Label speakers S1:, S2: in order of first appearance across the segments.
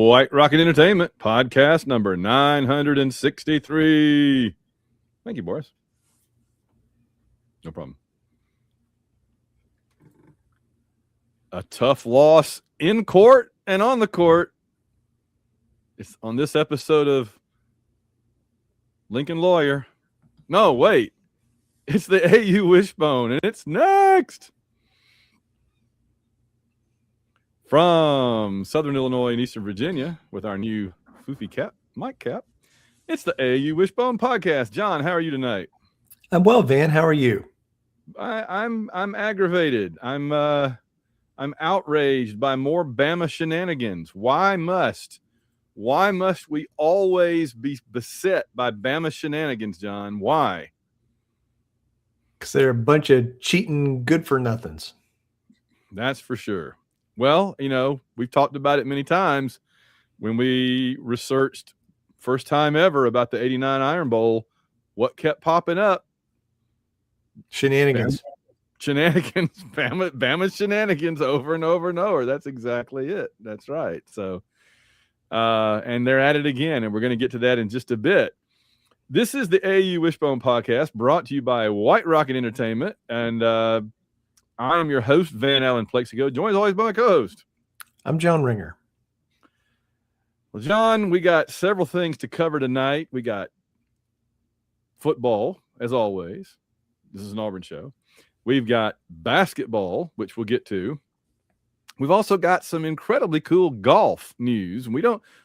S1: White Rocket Entertainment, podcast number 963. Thank you, Boris. No problem. A tough loss in court and on the court. It's on this episode of Lincoln Lawyer. No, wait. It's the AU Wishbone, and it's next. From Southern Illinois and Eastern Virginia, with our new foofy cap, Mike Cap, it's the AU Wishbone podcast. John, how are you tonight?
S2: I'm well, Van. How are you?
S1: I'm aggravated. I'm outraged by more Bama shenanigans. Why must we always be beset by Bama shenanigans, John? Why?
S2: Because they're a bunch of cheating good-for-nothings.
S1: That's for sure. Well, you know, we've talked about it many times when we researched first time ever about the 89 Iron Bowl. What kept popping up?
S2: Shenanigans.
S1: Bama shenanigans over and over and over. That's exactly it. That's right. So, and they're at it again, and we're going to get to that in just a bit. This is the AU Wishbone podcast brought to you by White Rocket Entertainment, and I am your host, Van Allen Plexico, joined as always by my co-host.
S2: I'm John Ringer.
S1: Well, John, we got several things to cover tonight. We got football, as always. This is an Auburn show. We've got basketball, which we'll get to. We've also got some incredibly cool golf news.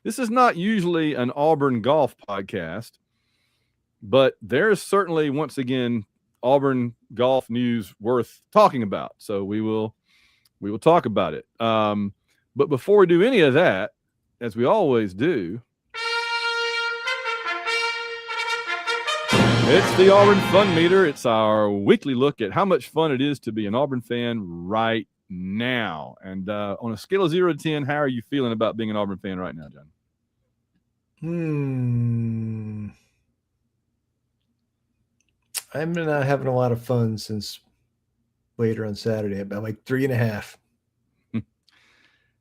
S1: This is not usually an Auburn golf podcast, but there is certainly, once again, Auburn golf news worth talking about. So we will talk about it. But before we do any of that, as we always do, it's the Auburn Fun Meter. It's our weekly look at how much fun it is to be an Auburn fan right now. And on a scale of 0 to 10, how are you feeling about being an Auburn fan right now, John?
S2: I've been having a lot of fun since later on Saturday, about like 3.5.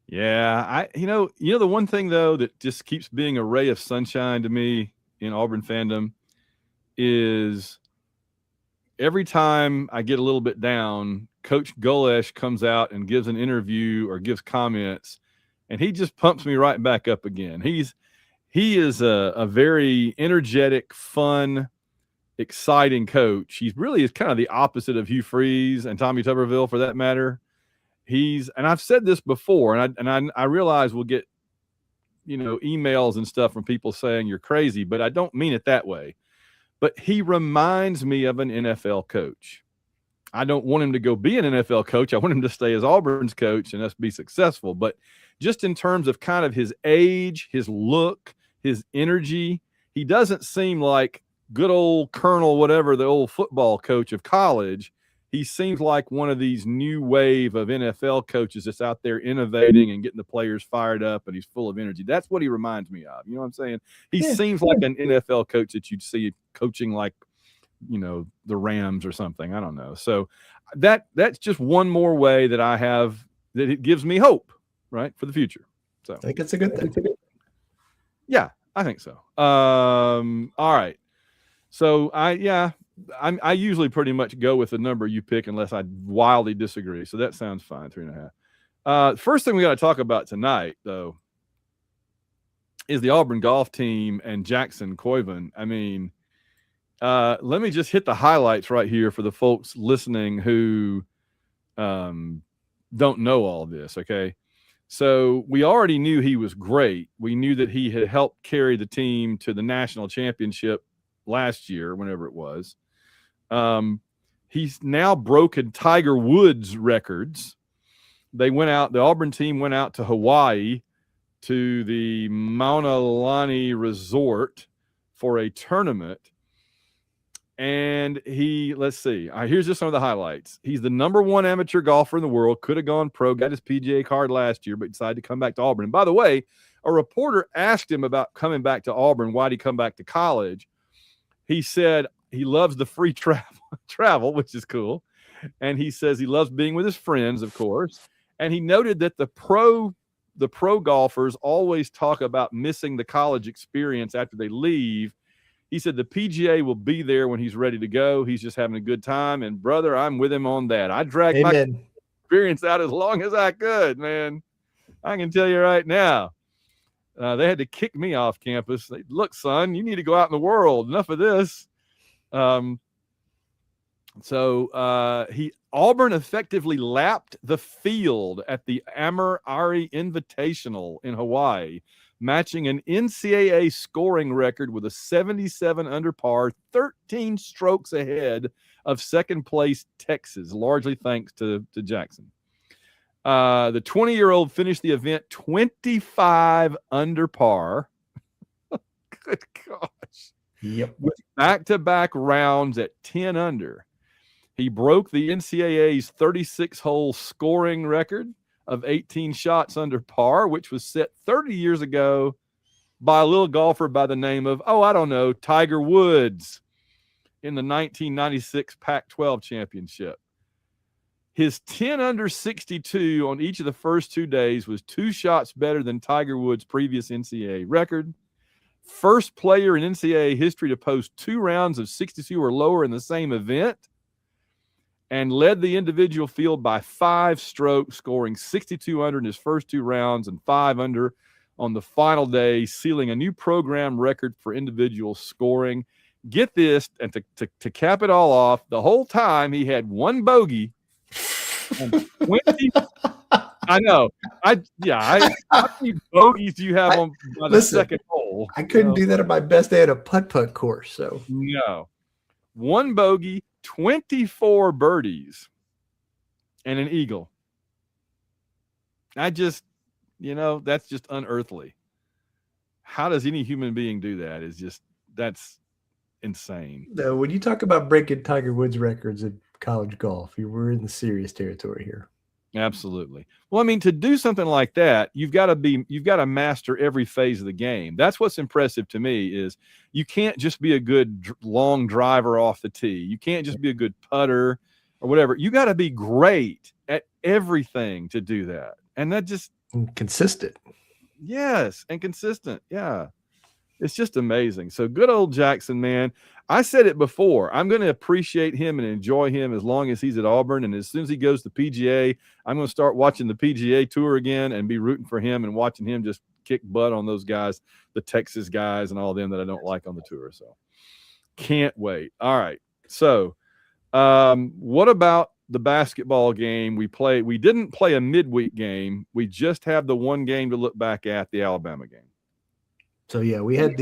S1: Yeah, you know the one thing though that just keeps being a ray of sunshine to me in Auburn fandom is every time I get a little bit down, Coach Golesh comes out and gives an interview or gives comments, and he just pumps me right back up again. He is a very energetic, fun, exciting coach. He really is kind of the opposite of Hugh Freeze and Tommy Tuberville, for that matter. And I've said this before, and I realize we'll get, emails and stuff from people saying you're crazy, but I don't mean it that way. But he reminds me of an NFL coach. I don't want him to go be an NFL coach. I want him to stay as Auburn's coach and us be successful. But just in terms of kind of his age, his look, his energy, he doesn't seem like good old Colonel, whatever, the old football coach of college. He seems like one of these new wave of NFL coaches that's out there innovating and getting the players fired up, and he's full of energy. That's what he reminds me of. You know what I'm saying? He seems like an NFL coach that you'd see coaching like, the Rams or something. I don't know. So that's just one more way that I have that it gives me hope, right, for the future. So
S2: I think it's a good thing.
S1: Yeah, I think so. All right. So I usually pretty much go with the number you pick unless I wildly disagree. So that sounds fine, 3.5. First thing we got to talk about tonight, though, is the Auburn golf team and Jackson Coyvan. I mean, let me just hit the highlights right here for the folks listening who don't know all this, okay? So we already knew he was great. We knew that he had helped carry the team to the national championship last year, whenever it was. He's now broken Tiger Woods records. The Auburn team went out to Hawaii to the Mauna Lani Resort for a tournament. And let's see. Here's just some of the highlights. He's the number 1 amateur golfer in the world. Could have gone pro, got his PGA card last year, but decided to come back to Auburn. And by the way, a reporter asked him about coming back to Auburn. Why'd he come back to college? He said he loves the free travel, which is cool. And he says he loves being with his friends, of course. And he noted that the pro the pro golfers always talk about missing the college experience after they leave. He said the PGA will be there when he's ready to go. He's just having a good time. And brother, I'm with him on that. I dragged my experience out as long as I could, man. I can tell you right now. They had to kick me off campus. Look, son, you need to go out in the world. Enough of this. Auburn effectively lapped the field at the Amur Ari Invitational in Hawaii, matching an NCAA scoring record with a 77 under par, 13 strokes ahead of second place Texas, largely thanks to Jackson. The 20-year-old finished the event 25 under par. Good gosh.
S2: Yep.
S1: With back-to-back rounds at 10 under. He broke the NCAA's 36-hole scoring record of 18 shots under par, which was set 30 years ago by a little golfer by the name of, Tiger Woods in the 1996 Pac-12 championship. His 10 under 62 on each of the first 2 days was 2 shots better than Tiger Woods' previous NCAA record. First player in NCAA history to post 2 rounds of 62 or lower in the same event, and led the individual field by 5 strokes, scoring 62 under in his first 2 rounds and 5 under on the final day, sealing a new program record for individual scoring. Get this, and to cap it all off, the whole time he had 1 bogey and 20. I know. How many bogeys do you have on the second hole?
S2: I couldn't do that at my best day at a putt-putt course. So
S1: no. 1 bogey, 24 birdies, and an eagle. That's just unearthly. How does any human being do that? That's insane.
S2: No, when you talk about breaking Tiger Woods records in college golf, we're in the serious territory here.
S1: Absolutely. Well, I mean, to do something like that, you've got to master every phase of the game. That's what's impressive to me is you can't just be a good long driver off the tee. You can't just be a good putter or whatever. You got to be great at everything to do that. And that just
S2: consistent.
S1: Yes. And consistent. Yeah. It's just amazing. So good old Jackson, man. I said it before. I'm going to appreciate him and enjoy him as long as he's at Auburn. And as soon as he goes to PGA, I'm going to start watching the PGA Tour again and be rooting for him and watching him just kick butt on those guys, the Texas guys and all of them that I don't like on the tour. So can't wait. All right. So what about the basketball game? We didn't play a midweek game. We just have the one game to look back at, the Alabama game. So,
S2: yeah, we had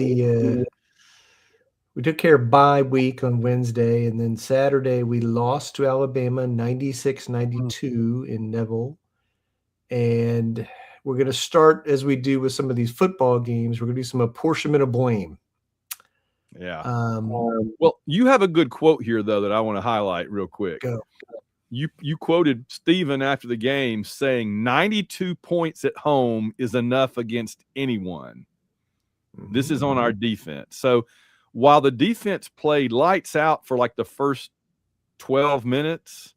S2: we took care of bye week on Wednesday, and then Saturday we lost to Alabama 96-92 in Neville. And we're going to start, as we do with some of these football games, we're going to do some apportionment of blame.
S1: Yeah. Well, you have a good quote here, though, that I want to highlight real quick.
S2: Go.
S1: You quoted Stephen after the game saying 92 points at home is enough against anyone. This is on our defense. So while the defense played lights out for like the first 12 minutes,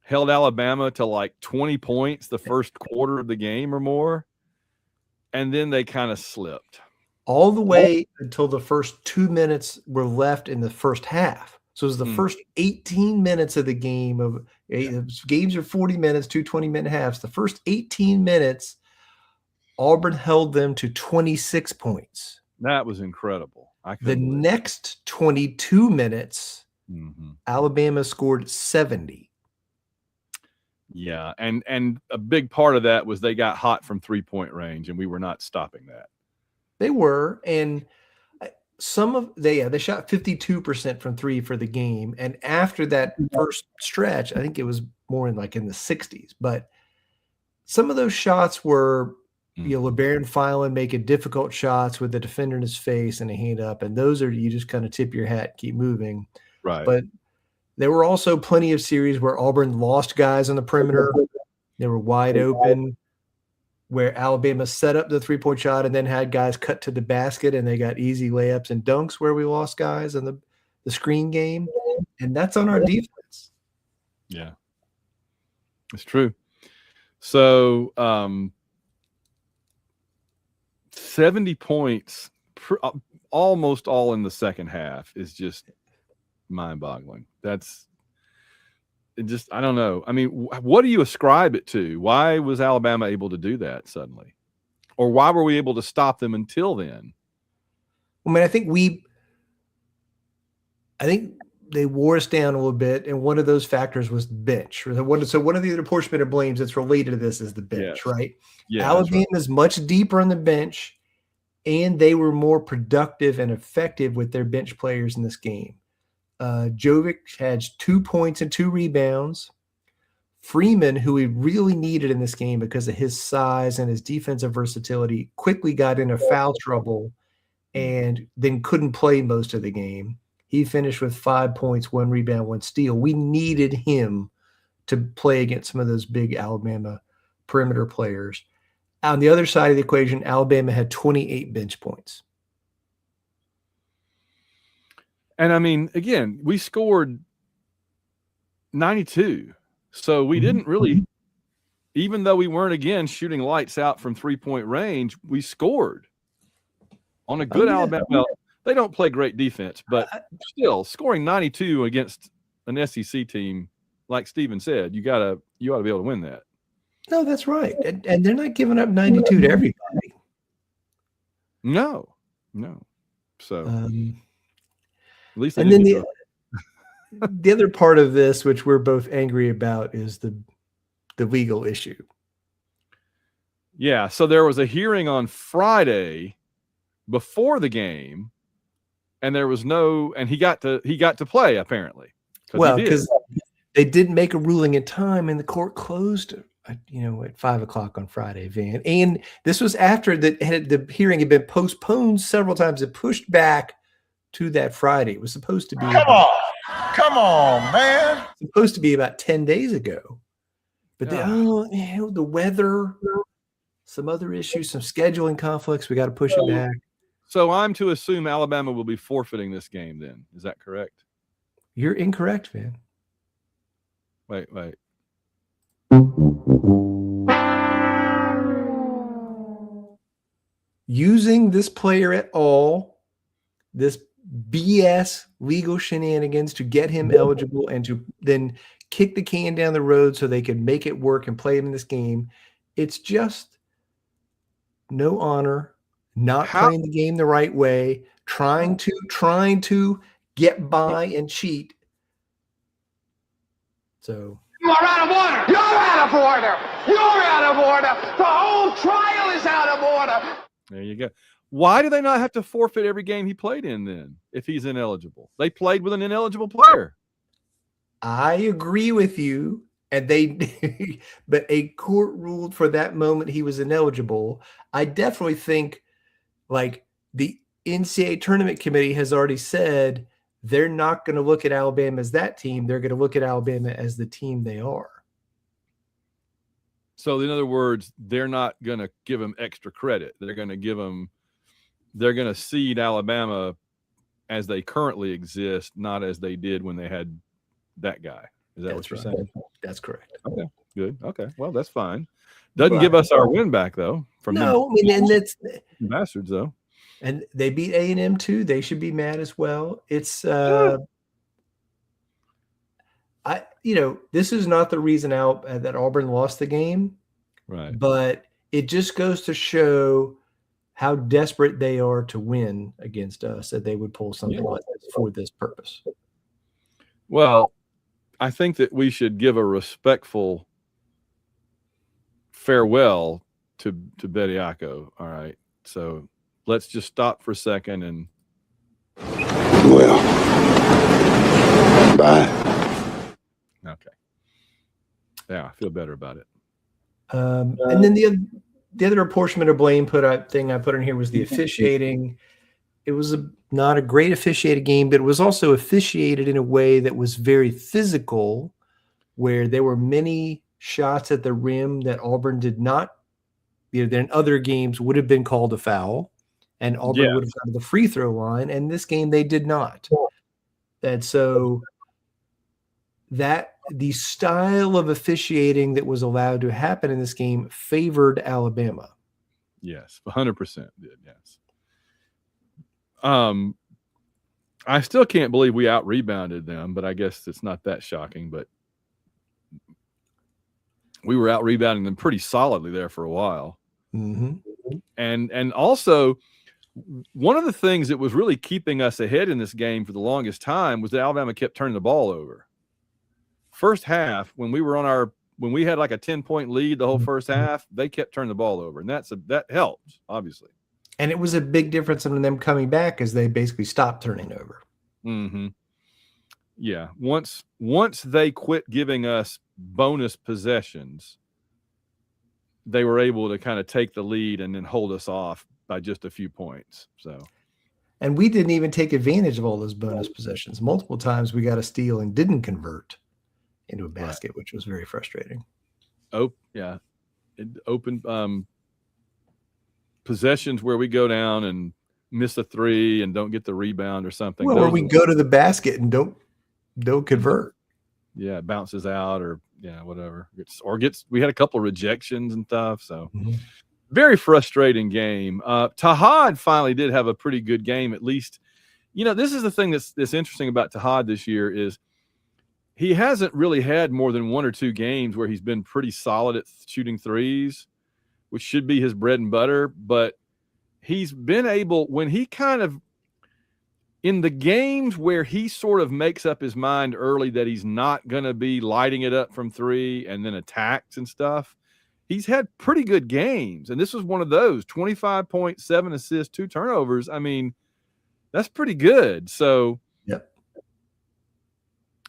S1: held Alabama to like 20 points the first quarter of the game or more, and then they kind of slipped.
S2: All the way until the first 2 minutes were left in the first half. So it was the first 18 minutes of the game. Games are 40 minutes, 2 20-minute halves. The first 18 minutes, Auburn held them to 26 points.
S1: That was incredible.
S2: The next 22 minutes, Alabama scored 70.
S1: Yeah, and a big part of that was they got hot from 3-point range, and we were not stopping that.
S2: They were, and they shot 52% from 3 for the game, and after that first stretch, I think it was more in the 60s. But some of those shots were, LeBaron Filan making difficult shots with the defender in his face and a hand up, and those are, you just kind of tip your hat, keep moving.
S1: Right.
S2: But there were also plenty of series where Auburn lost guys on the perimeter. They were wide open, where Alabama set up the 3-point shot and then had guys cut to the basket and they got easy layups and dunks where we lost guys in the screen game. And that's on our defense.
S1: Yeah, it's true. So 70 points, almost all in the second half, is just mind-boggling. That's it. Just I don't know. I mean, what do you ascribe it to? Why was Alabama able to do that suddenly, or why were we able to stop them until then?
S2: I mean, I think they wore us down a little bit, and one of those factors was the bench. So one of the apportionment of blames that's related to this is the bench,
S1: Yes.
S2: right?
S1: Yeah,
S2: Alabama is much deeper on the bench, and they were more productive and effective with their bench players in this game. Jovic had 2 points and 2 rebounds. Freeman, who we really needed in this game because of his size and his defensive versatility, quickly got into foul trouble and then couldn't play most of the game. He finished with 5 points, 1 rebound, 1 steal. We needed him to play against some of those big Alabama perimeter players. On the other side of the equation, Alabama had 28 bench points.
S1: And I mean, again, we scored 92. So we didn't really, even though we weren't again shooting lights out from 3-point range, we scored on a good Alabama. Well, they don't play great defense, but still scoring 92 against an SEC team, like Steven said, you ought to be able to win that.
S2: No, that's right. And they're not giving up 92 to everybody.
S1: No. So at least.
S2: And then the other part of this, which we're both angry about, is the legal issue.
S1: Yeah. So there was a hearing on Friday before the game, and there was and he got to play apparently.
S2: Well, because they didn't make a ruling in time, and the court closed at 5:00 on Friday, Van. And this was after the hearing had been postponed several times. It pushed back to that Friday. It was supposed to be.
S3: Come on, man.
S2: Supposed to be about 10 days ago. But the weather, some other issues, some scheduling conflicts, we got to push it back.
S1: So I'm to assume Alabama will be forfeiting this game then. Is that correct?
S2: You're incorrect, Van.
S1: Wait.
S2: Using this player at all, this BS legal shenanigans to get him eligible and to then kick the can down the road so they could make it work and play him in this game. It's just no honor, not playing the game the right way, trying to get by and cheat. So
S3: you are out of order. You're out of order. You're out of order. The whole trial is out of order.
S1: There you go. Why do they not have to forfeit every game he played in then if he's ineligible? They played with an ineligible player.
S2: I agree with you. And but a court ruled for that moment he was ineligible. I definitely think like the NCAA tournament committee has already said they're not going to look at Alabama as that team. They're going to look at Alabama as the team they are.
S1: So in other words, they're not going to give them extra credit. They're going to seed Alabama as they currently exist, not as they did when they had that guy. Is that what you're saying?
S2: That's correct.
S1: Okay, good. Okay, well, that's fine. Doesn't give us our win back though.
S2: And that's
S1: bastards though.
S2: And they beat A&M too. They should be mad as well. It's this is not the reason that Auburn lost the game,
S1: right?
S2: But it just goes to show how desperate they are to win against us that they would pull something like this for this purpose.
S1: Well, I think that we should give a respectful farewell to Bediako. All right, so let's just stop for a second and.
S4: Well, bye.
S1: Okay. Yeah, I feel better about it.
S2: And then the other apportionment of blame thing I put in here was the officiating. It was not a great officiated game, but it was also officiated in a way that was very physical, where there were many shots at the rim that Auburn did not. Then other games would have been called a foul, and Auburn would have gone to the free throw line. And this game they did not. And so that the style of officiating that was allowed to happen in this game favored Alabama.
S1: Yes, 100% did. Yes. I still can't believe we out rebounded them, but I guess it's not that shocking. But we were out rebounding them pretty solidly there for a while.
S2: Mm-hmm.
S1: And also, one of the things that was really keeping us ahead in this game for the longest time was that Alabama kept turning the ball over. First half, when we had like a 10-point lead the whole first half, they kept turning the ball over, and that helps, obviously.
S2: And it was a big difference in them coming back as they basically stopped turning over.
S1: Mm-hmm. Yeah. Once they quit giving us bonus possessions, they were able to kind of take the lead and then hold us off by just a few points. So,
S2: and we didn't even take advantage of all those bonus possessions. Multiple times we got a steal and didn't convert into a basket, right, which was very frustrating.
S1: Oh, yeah. It opened possessions where we go down and miss a three and don't get the rebound or something.
S2: Well, or we go to the basket and don't convert.
S1: Yeah, it bounces out or whatever. We had a couple of rejections and stuff. So very frustrating game. Tahad finally did have a pretty good game, at least. This is the thing that's interesting about Tahad this year is he hasn't really had more than one or two games where he's been pretty solid at shooting threes, which should be his bread and butter. But he's been able, when he kind of, in the games where he sort of makes up his mind early that he's not going to be lighting it up from three and then attacks and stuff, he's had pretty good games. And this was one of those 25.7 assists, 2 turnovers. I mean, that's pretty good. So,
S2: yep.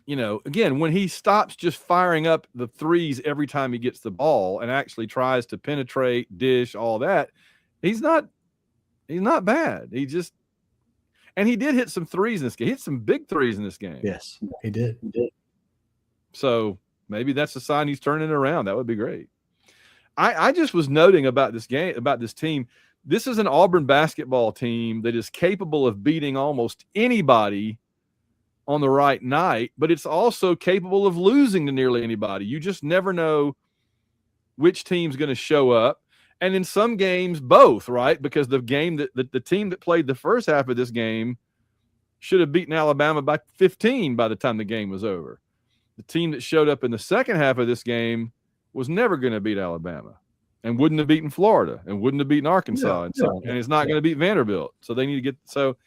S1: Again, when he stops just firing up the threes every time he gets the ball and actually tries to penetrate, dish, all that, he's not bad. And he did hit some threes in this game. He hit some big threes in this game.
S2: Yes, he did.
S1: So maybe that's a sign he's turning it around. That would be great. I just was noting about this game, about this team. This is an Auburn basketball team that is capable of beating almost anybody on the right night, but it's also capable of losing to nearly anybody. You just never know which team's going to show up. And in some games, both, right? Because the game the team that played the first half of this game should have beaten Alabama by 15 by the time the game was over. The team that showed up in the second half of this game was never going to beat Alabama and wouldn't have beaten Florida and wouldn't have beaten Arkansas. And it's not going to beat Vanderbilt. So they need to get – so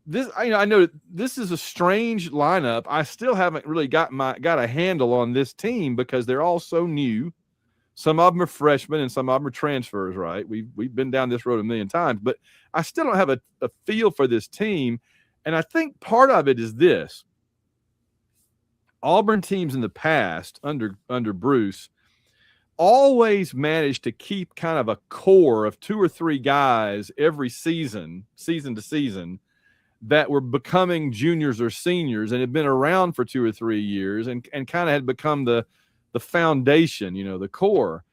S1: this I know this is a strange lineup. I still haven't really got a handle on this team because they're all so new. Some of them are freshmen and some of them are transfers, right? We've been down this road a million times, but I still don't have a feel for this team. And I think part of it is this. Auburn teams in the past under Bruce always managed to keep kind of a core of 2 or 3 guys every season to season that were becoming juniors or seniors and had been around for 2 or 3 years and kind of had become the foundation, the core.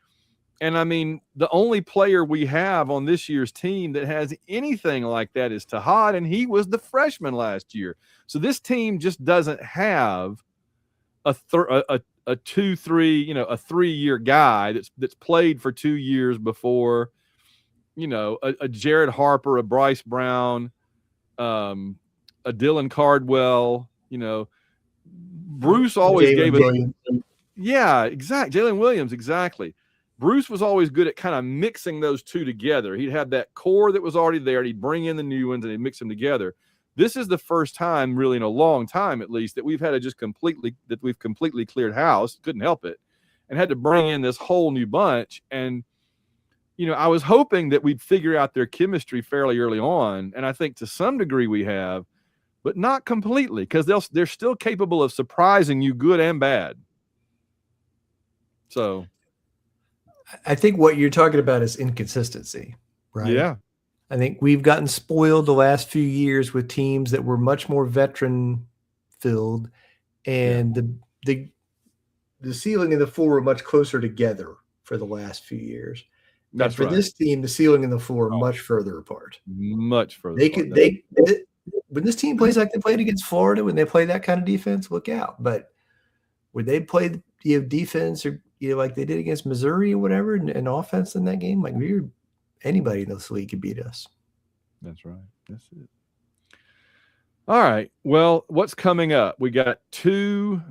S1: And I mean, the only player we have on this year's team that has anything like that is Tahad, and he was the freshman last year. So this team just doesn't have a 3-year guy that's played for 2 years before, a Jared Harper, a Bryce Brown, a Dylan Cardwell, Bruce always gave us. Yeah, exactly. Jalen Williams, exactly. Bruce was always good at kind of mixing those two together. He'd have that core that was already there, and he'd bring in the new ones, and he'd mix them together. This is the first time, really in a long time at least, that we've had to we've completely cleared house, couldn't help it, and had to bring in this whole new bunch. And, I was hoping that we'd figure out their chemistry fairly early on, and I think to some degree we have, but not completely, because they're still capable of surprising you good and bad. So
S2: I think what you're talking about is inconsistency, right?
S1: Yeah.
S2: I think we've gotten spoiled the last few years with teams that were much more veteran filled, and the ceiling and the floor were much closer together for the last few years.
S1: That's
S2: for
S1: right.
S2: This team, the ceiling and the floor are much further apart.
S1: Much further.
S2: When this team plays like they played against Florida, when they play that kind of defense, look out. But would they play defense or like they did against Missouri or whatever, and offense in that game? Like anybody in this league could beat us.
S1: That's right. That's it. All right. Well, what's coming up? We got two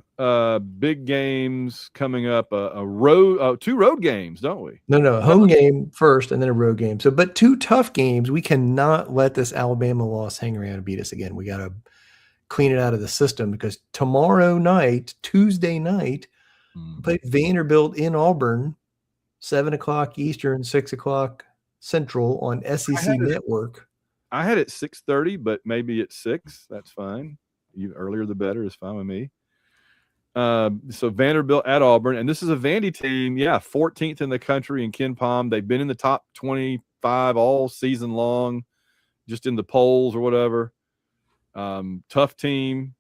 S1: big games coming up. Two road games, don't we?
S2: No, home game first, and then a road game. So, but two tough games. We cannot let this Alabama loss hang around and beat us again. We got to clean it out of the system, because tomorrow night, Tuesday night, we play Vanderbilt in Auburn, 7:00 Eastern, 6:00 Central on SEC Network.
S1: I had it 6:30, but maybe it's 6. That's fine. Earlier the better is fine with me. So Vanderbilt at Auburn, and this is a Vandy team. Yeah, 14th in the country in Ken Palm. They've been in the top 25 all season long, just in the polls or whatever. Tough team,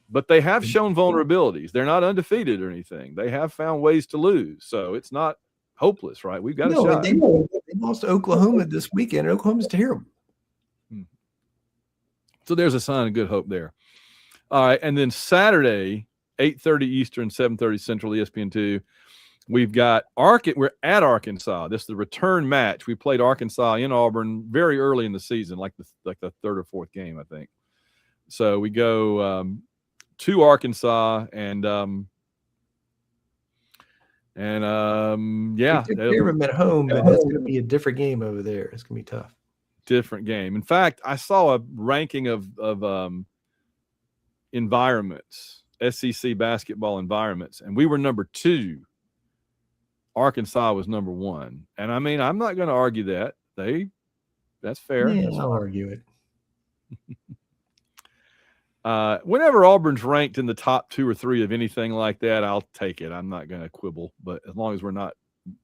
S1: but they have shown vulnerabilities. They're not undefeated or anything. They have found ways to lose, so it's not hopeless, right? We've got a shot.
S2: They lost to Oklahoma this weekend. Oklahoma's terrible.
S1: So there's a sign of good hope there. All right, and then Saturday, 8:30 Eastern, 7:30 Central, ESPN2. We've got we're at Arkansas. This is the return match. We played Arkansas in Auburn very early in the season, like the third or fourth game, I think. So we go to Arkansas, and yeah,
S2: we took care of them at home, but that's going to be a different game over there. It's going to be tough.
S1: Different game. In fact, I saw a ranking of environments, SEC basketball environments, and we were number 2. Arkansas was number 1. And I mean, I'm not going to argue that. That's fair.
S2: Yeah, I'll argue it.
S1: Whenever Auburn's ranked in the top 2 or 3 of anything like that, I'll take it. I'm not going to quibble, but as long as we're not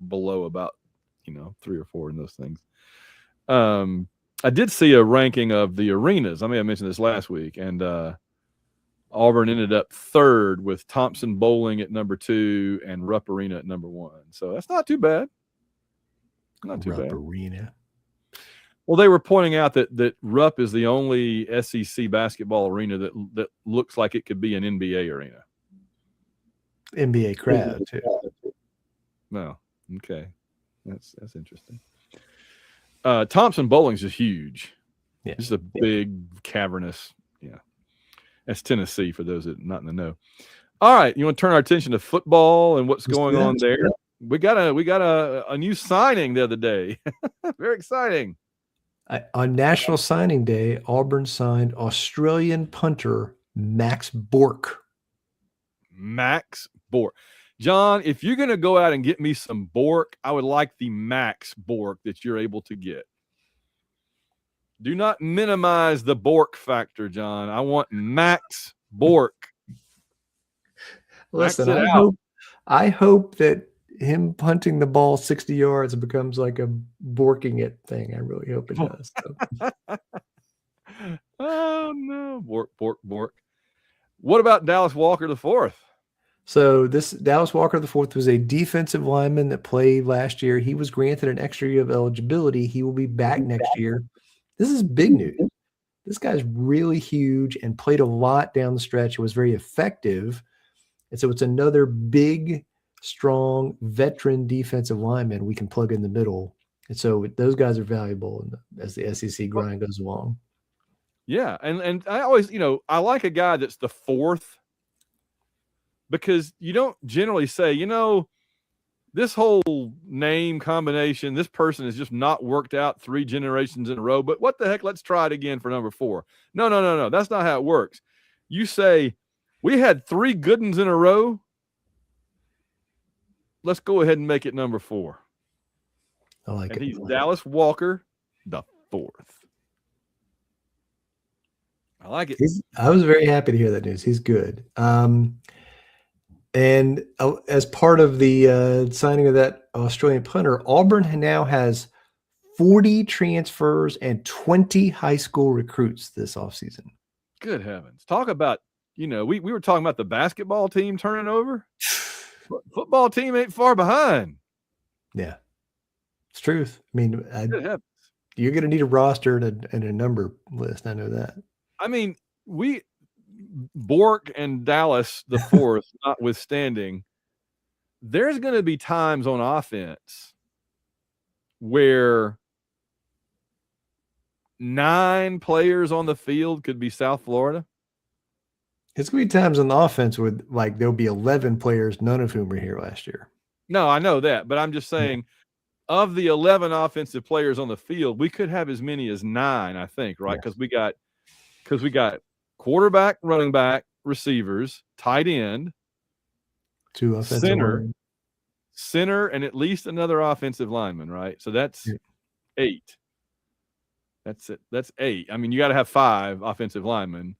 S1: below about 3 or 4 in those things. I did see a ranking of the arenas. I may have mentioned this last week, and Auburn ended up 3rd with Thompson Bowling at number 2 and Rupp Arena at number 1. So that's not too bad. Not too bad.
S2: Arena.
S1: Well, they were pointing out that Rupp is the only SEC basketball arena that looks like it could be an NBA arena.
S2: NBA crowd too.
S1: No, okay, that's interesting. Thompson Bowling's just huge.
S2: Yeah,
S1: just a big cavernous. Yeah, that's Tennessee for those that are not in the know. All right, you want to turn our attention to football and what's going on there? We got a new signing the other day. Very exciting.
S2: On National Signing Day, Auburn signed Australian punter Max Bork.
S1: Max Bork. John, if you're going to go out and get me some Bork, I would like the Max Bork that you're able to get. Do not minimize the Bork factor, John. I want Max Bork.
S2: Listen, I hope that him punting the ball 60 yards becomes like a borking it thing. I really hope it does. So.
S1: Oh, no. Bork. What about Dallas Walker IV?
S2: So this Dallas Walker IV was a defensive lineman that played last year. He was granted an extra year of eligibility. He will be back next year. This is big news. This guy's really huge and played a lot down the stretch. It was very effective. And so it's another big, strong veteran defensive lineman we can plug in the middle. And so those guys are valuable as the SEC grind goes along.
S1: Yeah. And I always, I like a guy that's the 4th, because you don't generally say, this whole name combination, this person has just not worked out 3 generations in a row, but what the heck, let's try it again for number 4. No. That's not how it works. You say, we had 3 good ones in a row. Let's go ahead and make it number 4.
S2: I like it.
S1: He's Dallas Walker the 4th. I like it.
S2: I was very happy to hear that news. He's good. And as part of the signing of that Australian punter, Auburn now has 40 transfers and 20 high school recruits this offseason.
S1: Good heavens. Talk about, we were talking about the basketball team turning over. Football team ain't far behind.
S2: Yeah, it's truth. I mean, you're going to need a roster and a number list. I know that.
S1: I mean, Bork and Dallas the fourth notwithstanding, there's going to be times on offense where 9 players on the field could be South Florida.
S2: It's going to be times on the offense where like there'll be 11 players, none of whom were here last year.
S1: No, I know that, but I'm just saying of the 11 offensive players on the field, we could have as many as 9, I think, right? Because we got quarterback, running back, receivers, tight end,
S2: 2 offensive
S1: center, and at least another offensive lineman, right? So that's 8. That's it. That's 8. I mean, you got to have 5 offensive linemen,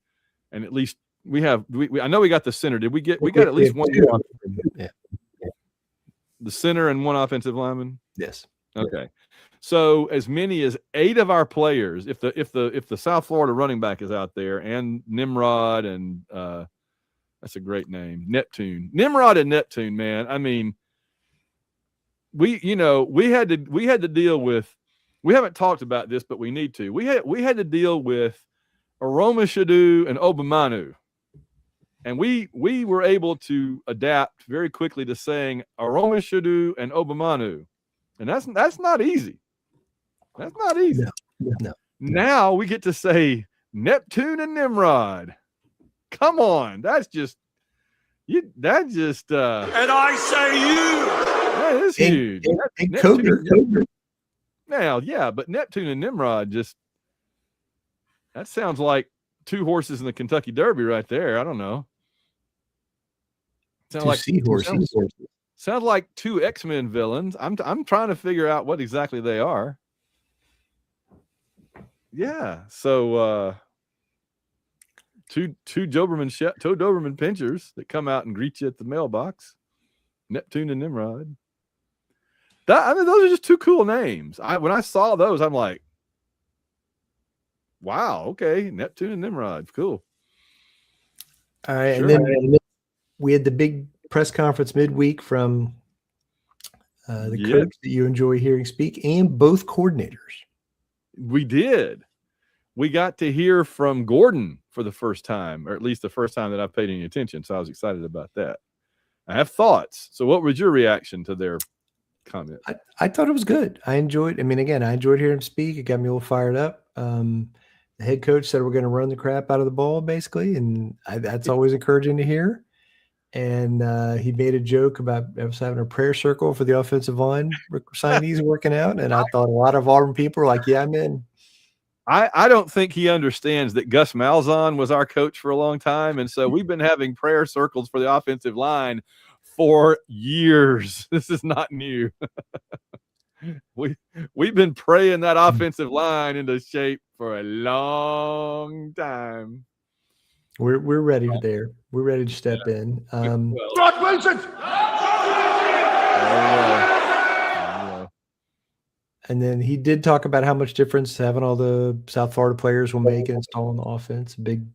S1: and at least I know we got the center. Did we got at least one?
S2: Yeah.
S1: The center and 1 offensive lineman.
S2: Yes.
S1: Okay. So as many as 8 of our players, if the South Florida running back is out there, and Nimrod and that's a great name, Nimrod and Neptune, man. I mean, we had to deal with. We haven't talked about this, but we need to. We had to deal with Aroma Shadu and Obamanu. And we were able to adapt very quickly to saying Aroma Shadu and Obamanu. And that's not easy. That's not easy.
S2: No.
S1: Now we get to say Neptune and Nimrod. Come on. That's just and I say that is huge.
S2: And Coger.
S1: Now, yeah, but Neptune and Nimrod that sounds like 2 horses in the Kentucky Derby right there. I don't know. Sounds like
S2: seahorses.
S1: Sounds like 2 X-Men villains. I'm trying to figure out what exactly they are. Yeah. So 2 Doberman pinchers that come out and greet you at the mailbox. Neptune and Nimrod. Those are just 2 cool names. When I saw those, I'm like, wow, okay, Neptune and Nimrod, cool.
S2: All right, sure. And then we had the big press conference midweek from the coach that you enjoy hearing speak, and both coordinators.
S1: We did. We got to hear from Gordon for the first time, or at least the first time that I've paid any attention. So I was excited about that. I have thoughts. So what was your reaction to their comment?
S2: I thought it was good. I enjoyed hearing him speak. It got me a little fired up. The head coach said we're going to run the crap out of the ball, basically, and that's always encouraging to hear. And he made a joke about us having a prayer circle for the offensive line signees working out, and I thought a lot of Auburn people were like, yeah, I'm in.
S1: I don't think he understands that Gus Malzahn was our coach for a long time, and so we've been having prayer circles for the offensive line for years. This is not new. We've been praying that offensive line into shape for a long time.
S2: We're ready there. We're ready to step in.
S3: Brock Wilson.
S2: And then he did talk about how much difference having all the South Florida players will make in installing the offense. Big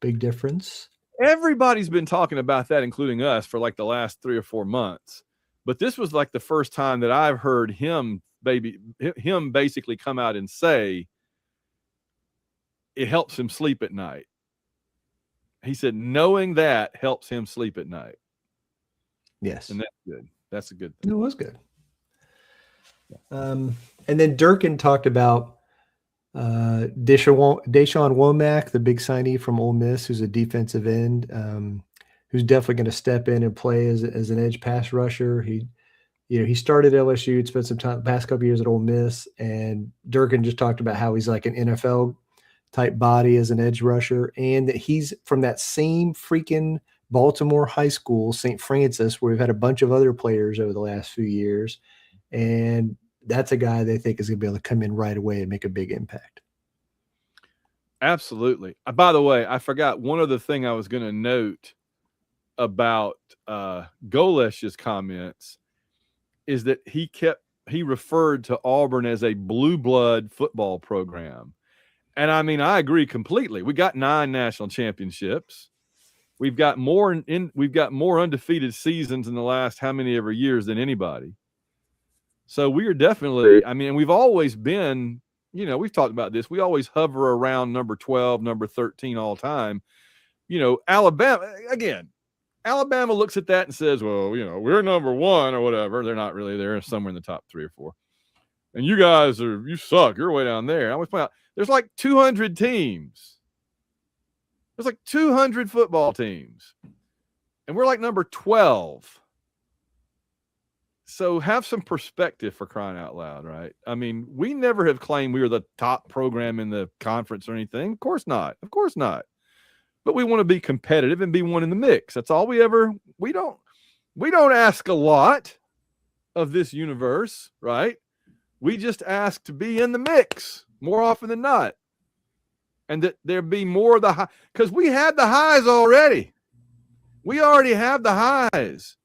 S2: difference.
S1: Everybody's been talking about that, including us, for like the last 3 or 4 months. But this was like the first time that I've heard him basically come out and say it helps him sleep at night. He said knowing that helps him sleep at night.
S2: Yes.
S1: And that's good. That's a good thing.
S2: It was good. And then Durkin talked about Deshaun Womack, the big signee from Ole Miss, who's a defensive end, who's definitely going to step in and play as an edge pass rusher. He started LSU, spent some time the past couple years at Ole Miss, and Durkin just talked about how he's like an NFL type body as an edge rusher, and that he's from that same freaking Baltimore high school, St. Francis, where we've had a bunch of other players over the last few years, and that's a guy they think is going to be able to come in right away and make a big impact.
S1: Absolutely. By the way, I forgot one other thing I was going to note about Golesh's comments is that he referred to Auburn as a blue blood football program. And I mean, I agree completely. We got 9 national championships. We've got more undefeated seasons in the last how many ever years than anybody. So we are definitely, I mean, we've always been, we've talked about this. We always hover around number 12, number 13 all time. Alabama, again, Alabama looks at that and says, well, we're number one or whatever. They're not really. They're somewhere in the top 3 or 4. And you guys you suck. You're way down there. I always point out there's like 200 teams. There's like 200 football teams. And we're like number 12. So have some perspective, for crying out loud, right? I mean, we never have claimed we were the top program in the conference or anything. Of course not. Of course not. But we want to be competitive and be one in the mix. That's all we don't ask a lot of this universe, right? We just ask to be in the mix more often than not. And that there be more of the high, because we had the highs already. We already have the highs.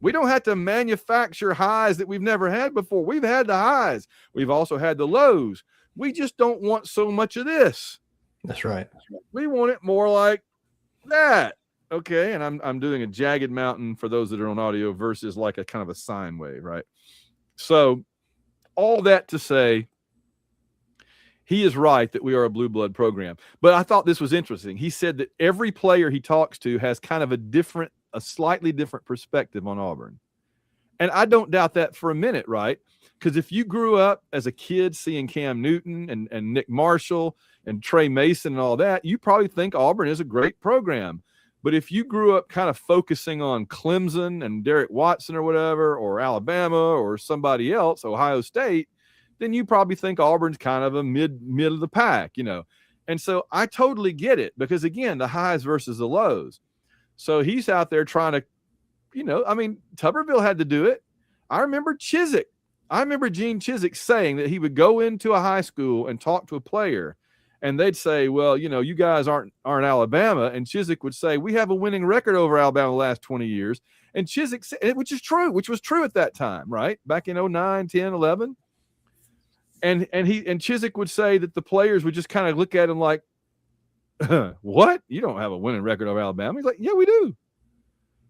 S1: We don't have to manufacture highs that we've never had before. We've had the highs. We've also had the lows. We just don't want so much of this.
S2: That's right.
S1: We want it more like that. Okay. And I'm doing a jagged mountain for those that are on audio versus like a kind of a sine wave, right? So all that to say, he is right that we are a blue blood program. But I thought this was interesting. He said that every player he talks to has kind of a slightly different perspective on Auburn. And I don't doubt that for a minute, right? Because if you grew up as a kid seeing Cam Newton and Nick Marshall and Trey Mason and all that, you probably think Auburn is a great program. But if you grew up kind of focusing on Clemson and Derek Watson or whatever, or Alabama or somebody else, Ohio State, then you probably think Auburn's kind of a mid of the pack, And so I totally get it because, again, the highs versus the lows. So he's out there trying to, Tuberville had to do it. I remember Gene Chizik saying that he would go into a high school and talk to a player, and they'd say, well, you guys aren't Alabama. And Chizik would say, we have a winning record over Alabama the last 20 years. And Chizik said, which was true at that time, right? Back in 09, 10, 11. And Chizik would say that the players would just kind of look at him like, what? You don't have a winning record over Alabama? He's like, yeah, we do.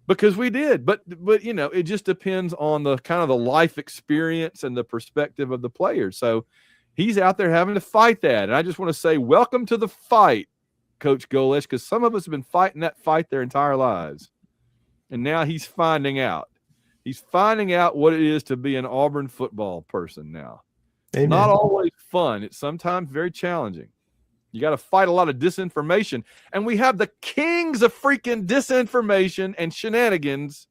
S1: Because we did. But it just depends on the kind of the life experience and the perspective of the players. So he's out there having to fight that. And I just want to say, welcome to the fight, Coach Golesh, because some of us have been fighting that fight their entire lives. And now he's finding out. He's finding out what it is to be an Auburn football person now. Amen. Not always fun. It's sometimes very challenging. You got to fight a lot of disinformation. And we have the kings of freaking disinformation and shenanigans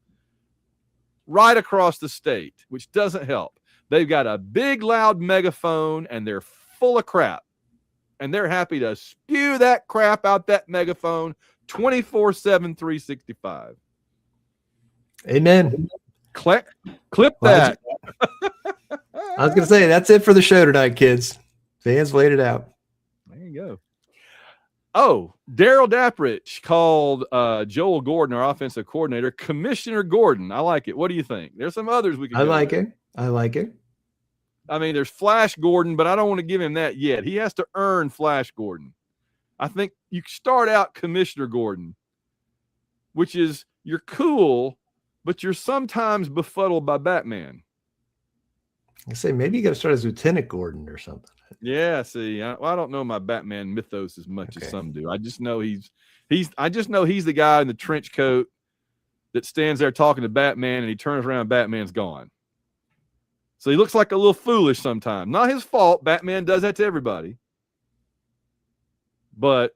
S1: right across the state, which doesn't help. They've got a big, loud megaphone, and they're full of crap. And they're happy to spew that crap out that megaphone 24/7, 365.
S2: Amen.
S1: Clip that.
S2: I was going to say, that's it for the show tonight, kids. Fans laid it out.
S1: There you go. Oh, Daryl Dapprich called Joel Gordon, our offensive coordinator, Commissioner Gordon. I like it. What do you think? There's some others we can
S2: I like it.
S1: I mean, there's Flash Gordon, but I don't want to give him that yet. He has to earn Flash Gordon. I think you start out Commissioner Gordon, which is you're cool, but you're sometimes befuddled by Batman.
S2: I say maybe you got to start as Lieutenant Gordon or something.
S1: Yeah, see, I don't know my Batman mythos as much as some do. I just know he's the guy in the trench coat that stands there talking to Batman, and he turns around, and Batman's gone. So he looks like a little foolish sometimes. Not his fault. Batman does that to everybody. But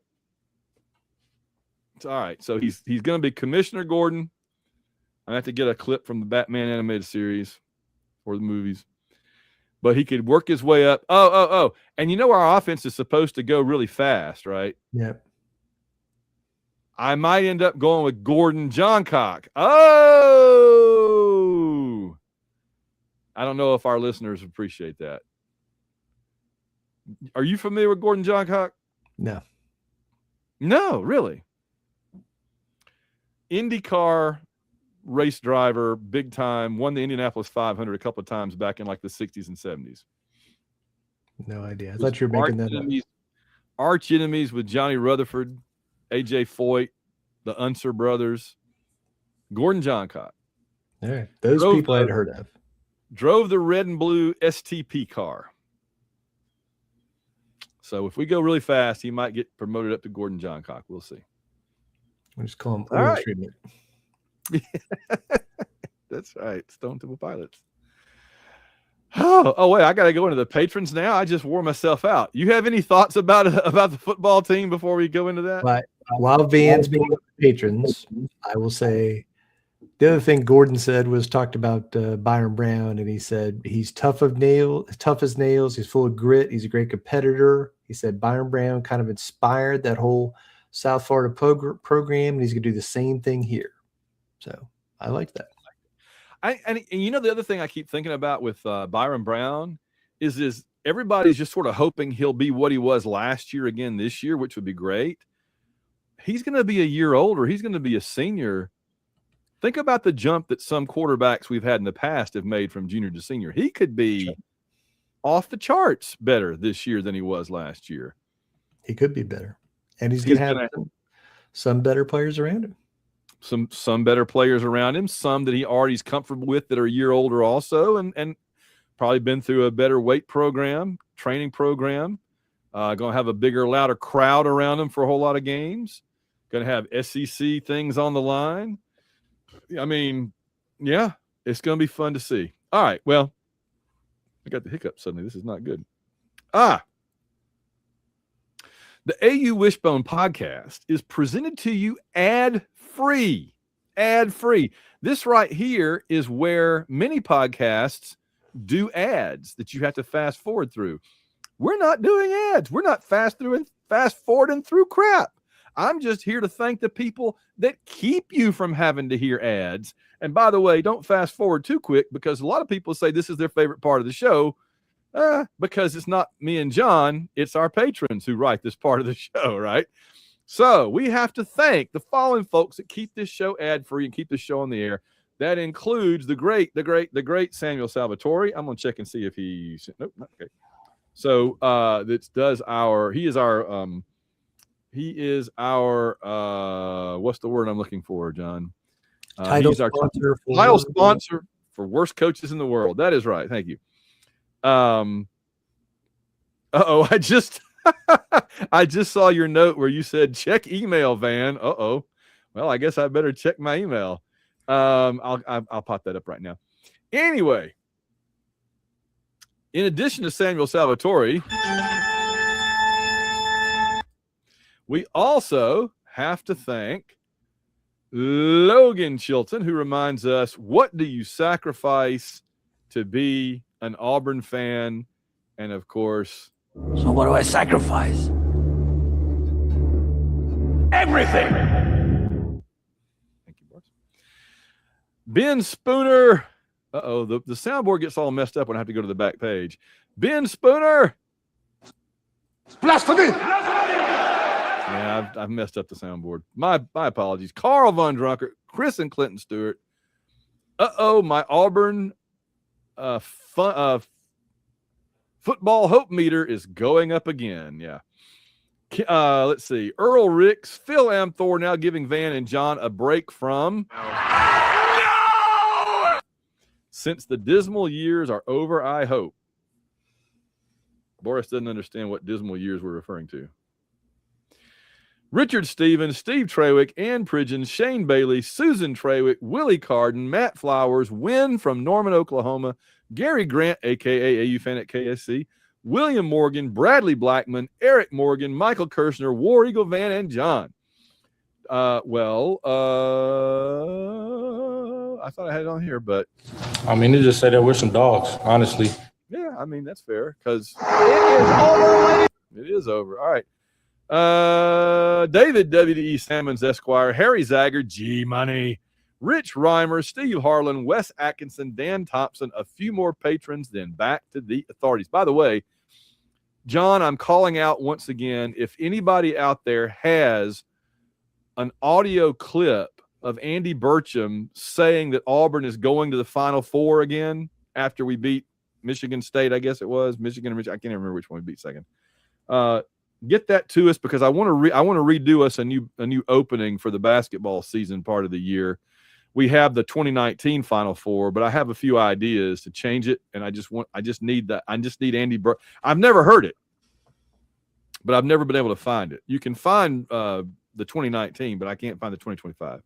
S1: it's all right. So he's going to be Commissioner Gordon. I have to get a clip from the Batman animated series or the movies. But he could work his way up. Oh. And our offense is supposed to go really fast, right?
S2: Yep.
S1: I might end up going with Gordon Johncock. Oh! I don't know if our listeners appreciate that. Are you familiar with Gordon Johncock?
S2: No.
S1: No, really? IndyCar race driver, big time, won the Indianapolis 500 a couple of times back in like the 60s and 70s.
S2: No idea. I thought you were making that up.
S1: Arch enemies with Johnny Rutherford, A.J. Foyt, the Unser brothers, Gordon Johncock.
S2: All right. Those people I had heard of.
S1: Drove the red and blue STP car. So if we go really fast, he might get promoted up to Gordon Johncock. We'll see.
S2: We just call them
S1: All
S2: oil
S1: right.
S2: treatment.
S1: That's right. Stone Temple Pilots. Oh wait, I got to go into the patrons now. I just wore myself out. You have any thoughts about the football team before we go into that?
S2: But while Van's being patrons, I will say the other thing Gordon said was talked about Byron Brown, and he said he's tough as nails. He's full of grit. He's a great competitor. He said Byron Brown kind of inspired that whole South Florida program, and he's going to do the same thing here. So I like that.
S1: And you know, the other thing I keep thinking about with Byron Brown is everybody's just sort of hoping he'll be what he was last year again this year, which would be great. He's going to be a year older. He's going to be a senior. Think about the jump that some quarterbacks we've had in the past have made from junior to senior. He could be off the charts better this year than he was last year.
S2: He could be better. And he's going to have some better players around him.
S1: Some better players around him, some that he already's comfortable with that are a year older also, and probably been through a better weight program, training program. Going to have a bigger, louder crowd around him for a whole lot of games. Going to have SEC things on the line. I mean, yeah, it's going to be fun to see. All right, well, I got the hiccup suddenly. This is not good. The AU Wishbone podcast is presented to you ad-free. Ad-free. This right here is where many podcasts do ads that you have to fast forward through. We're not doing ads. We're not fast forwarding through crap. I'm just here to thank the people that keep you from having to hear ads. And by the way, don't fast forward too quick, because a lot of people say this is their favorite part of the show. Because it's not me and John, it's our patrons who write this part of the show, right? So we have to thank the following folks that keep this show ad-free and keep the show on the air. That includes the great Samuel Salvatore. I'm going to check and see if he's – nope, not okay. So he is our what's the word I'm looking for, John? He's our title sponsor for worst coaches in the world. That is right. Thank you. I just saw your note where you said check email, Van. Well, I guess I better check my email. I'll pop that up right now. Anyway, in addition to Samuel Salvatore, we also have to thank Logan Chilton, who reminds us, what do you sacrifice to be an Auburn fan? And of course,
S5: so what do I sacrifice? Everything.
S1: Thank you, boys. Ben Spooner. The soundboard gets all messed up when I have to go to the back page. Ben Spooner.
S3: Blasphemy!
S1: Yeah, I've messed up the soundboard. My apologies. Carl Von Drunkert, Chris and Clinton Stewart. My Auburn football hope meter is going up again. Yeah. Let's see. Earl Ricks, Phil Amthor now giving Van and John a break from. No! Since the dismal years are over, I hope. Boris doesn't understand what dismal years we're referring to. Richard Stevens, Steve Trawick, Ann Pridgeon, Shane Bailey, Susan Trawick, Willie Carden, Matt Flowers, Wynn from Norman, Oklahoma, Gary Grant, a.k.a. AU fan at KSC, William Morgan, Bradley Blackman, Eric Morgan, Michael Kirshner, War Eagle, Van, and John. I thought I had it on here, but.
S6: I mean, they just say that we're some dogs, honestly.
S1: Yeah, I mean, that's fair, because it is over. It is over. All right. David W.E. Sammons, Esquire, Harry Zagger, G-Money, Rich Reimer, Steve Harlan, Wes Atkinson, Dan Thompson, a few more patrons, then back to the authorities. By the way, John, I'm calling out once again, if anybody out there has an audio clip of Andy Burcham saying that Auburn is going to the Final Four again after we beat Michigan State, I guess it was. Michigan or Michigan, I can't even remember which one we beat second. Get that to us, because I want to redo us a new opening for the basketball season part of the year. We have the 2019 Final Four, but I have a few ideas to change it, and I just need Andy I've never heard it, but I've never been able to find it. You can find the the 2019, but I can't find the 2025.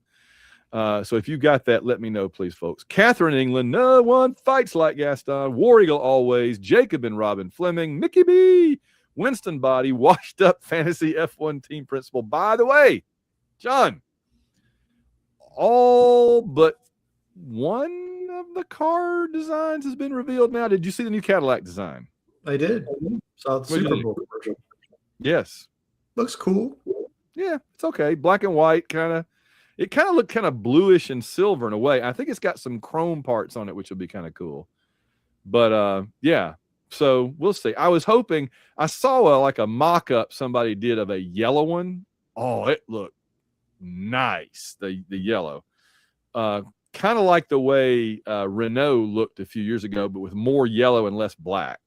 S1: So if you got that, let me know, please, folks. Catherine England, no one fights like Gaston. War Eagle always. Jacob and Robin Fleming. Mickey B. Winston Body. Washed up fantasy F1 team principal. By the way, John, all but one of the car designs has been revealed now. Did you see the new Cadillac design?
S2: I did. Saw the Super Bowl commercial.
S1: Yes.
S2: Looks cool.
S1: Yeah, it's okay. Black and white, it kind of looked kind of bluish and silver in a way. I think it's got some chrome parts on it, which will be kind of cool. But yeah, so we'll see. I was hoping, I saw a mock-up somebody did of a yellow one. Oh, it looked nice, the yellow. Kind of like the way Renault looked a few years ago, but with more yellow and less black.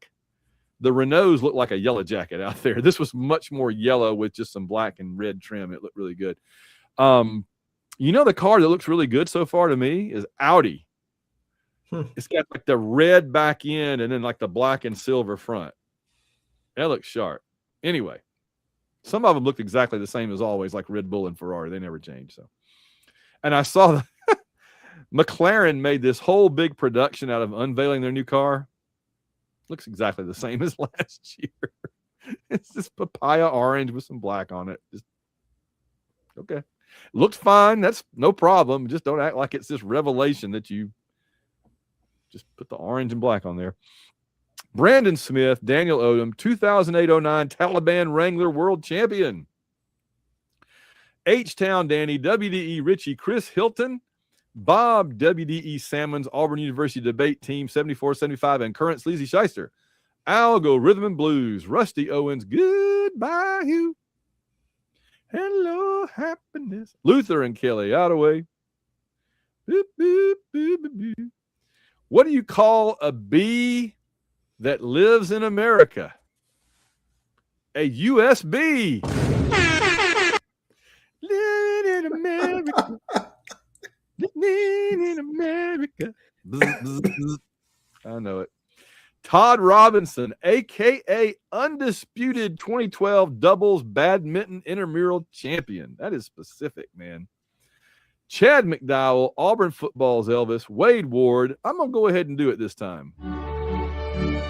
S1: The Renaults looked like a yellow jacket out there. This was much more yellow with just some black and red trim. It looked really good. The car that looks really good so far to me is Audi. It's got like the red back end and then like the black and silver front. That looks sharp. Anyway, some of them looked exactly the same as always, like Red Bull and Ferrari. They never change. So, and I saw McLaren made this whole big production out of unveiling their new car. Looks exactly the same as last year. It's this papaya orange with some black on it. Just okay. Looks fine. That's no problem. Just don't act like it's this revelation that you just put the orange and black on there. Brandon Smith, Daniel Odom, 2008-09 Taliban Wrangler World Champion. H-Town Danny, WDE Richie, Chris Hilton, Bob, WDE Salmons, Auburn University Debate Team, 74-75, and current Sleazy Shyster. Algo, Rhythm and Blues, Rusty Owens, Goodbye You. Hello, Happiness. Luther and Kelly Ottaway. Boop, boop, boop, boop, boop. What do you call a bee that lives in America? A USB. Living in America. Living in America. I know it. Todd Robinson, a.k.a. undisputed 2012 doubles badminton intramural champion. That is specific, man. Chad McDowell, Auburn football's Elvis, Wade Ward. I'm going to go ahead and do it this time.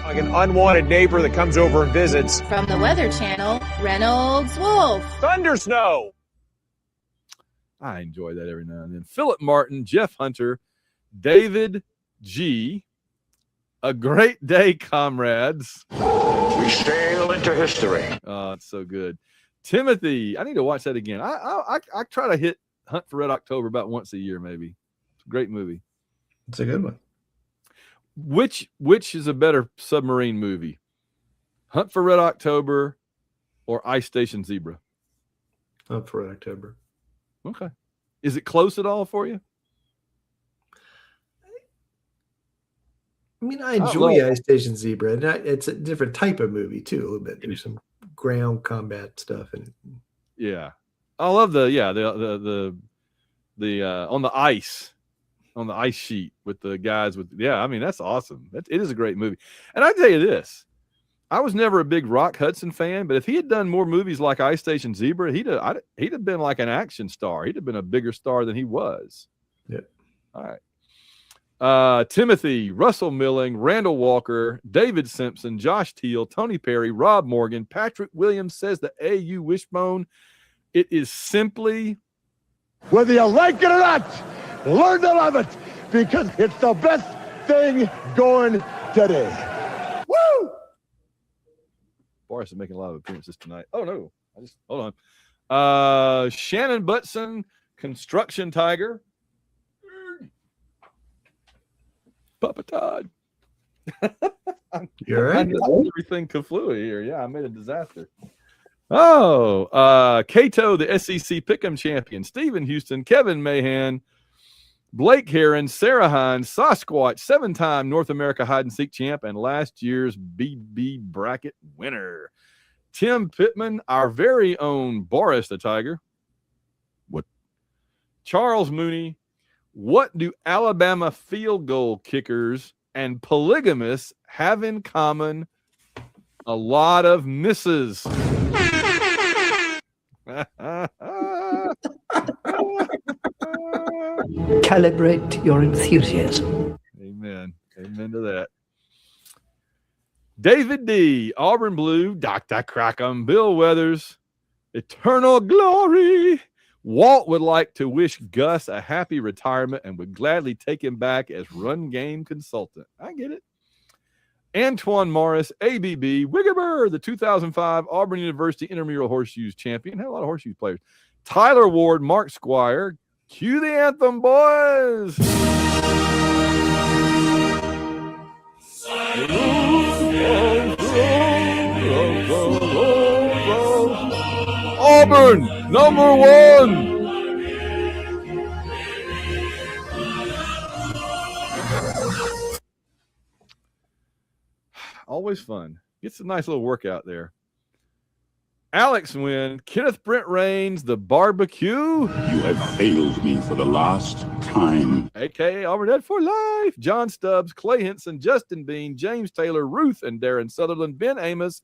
S7: Like an unwanted neighbor that comes over and visits.
S8: From the Weather Channel, Reynolds Wolf.
S7: Thunder snow.
S1: I enjoy that every now and then. Philip Martin, Jeff Hunter, David G. A great day, comrades.
S5: We sail into history.
S1: Oh, it's so good. Timothy, I need to watch that again. I try to hit Hunt for Red October about once a year, maybe. It's a great movie.
S2: It's a good one.
S1: Which is a better submarine movie? Hunt for Red October or Ice Station Zebra?
S2: Hunt for Red October.
S1: Okay. Is it close at all for you?
S2: I mean, I enjoy Ice Station Zebra. And it's a different type of movie, too, a little bit. There's some ground combat stuff in it.
S1: Yeah. I love the on the ice sheet with the guys with, I mean, that's awesome. It is a great movie. And I tell you this, I was never a big Rock Hudson fan, but if he had done more movies like Ice Station Zebra, he'd have been like an action star. He'd have been a bigger star than he was.
S2: Yeah.
S1: All right. Timothy, Russell Milling, Randall Walker, David Simpson, Josh Teal, Tony Perry, Rob Morgan, Patrick Williams says the AU wishbone. It is simply,
S3: Whether you like it or not, learn to love it because it's the best thing going today. Woo!
S1: Boris is making a lot of appearances tonight. Oh no, hold on. Shannon Butson, Construction Tiger. Papa Todd.
S2: You're right.
S1: Everything kaflooey here. Yeah, I made a disaster. Oh, Cato, the SEC Pick'em champion. Stephen Houston, Kevin Mahan, Blake Heron, Sarah Hines, Sasquatch, 7-time North America hide and seek champ, and last year's BB bracket winner. Tim Pittman, our very own Boris the Tiger. What? Charles Mooney. What do Alabama field goal kickers and polygamists have in common? A lot of misses.
S9: calibrate your enthusiasm.
S1: Amen. Amen to that. David D. Auburn Blue, Dr. Crackham, Bill Weathers, Eternal Glory. Walt would like to wish Gus a happy retirement and would gladly take him back as run game consultant. I get it. Antoine Morris, ABB, Wiggerbur, the 2005 Auburn University Intramural Horseshoes champion. Had a lot of horseshoes players. Tyler Ward, Mark Squire. Cue the anthem, boys. Auburn, number one. Always fun. Gets a nice little workout there. Alex Wynn, Kenneth Brent Rains, the barbecue.
S4: You have failed me for the last time.
S1: AKA Auburn Dead for Life. John Stubbs, Clay Henson, Justin Bean, James Taylor, Ruth and Darren Sutherland, Ben Amos.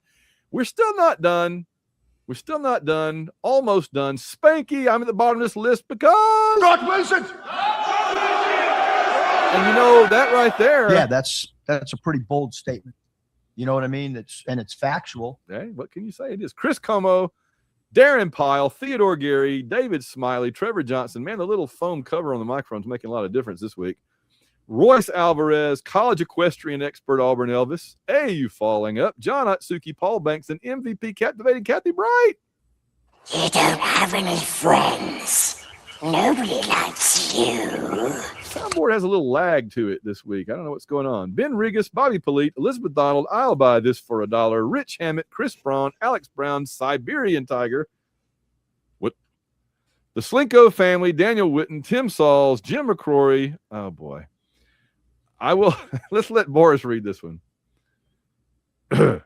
S1: We're still not done. We're still not done. Almost done. Spanky, I'm at the bottom of this list because
S3: Brock Wilson!
S1: And you know that right there.
S10: Yeah, that's a pretty bold statement. You know what I mean? It's factual.
S1: Hey, what can you say? It is. Chris Como, Darren Pyle, Theodore Gary, David Smiley, Trevor Johnson. Man, the little foam cover on the microphone's making a lot of difference this week. Royce Alvarez, college equestrian expert Auburn Elvis, AU Falling Up, John Atsuki, Paul Banks, and MVP captivating Kathy Bright.
S11: You don't have any friends. Nobody likes you.
S1: Soundboard has a little lag to it this week. I don't know what's going on. Ben Regas, Bobby Polite, Elizabeth Donald, I'll buy this for $1. Rich Hammett, Chris Braun, Alex Brown, Siberian Tiger. What? The Slinko family, Daniel Witten, Tim Sauls, Jim McCrory. Oh, boy. I will. Let's let Boris read this one. I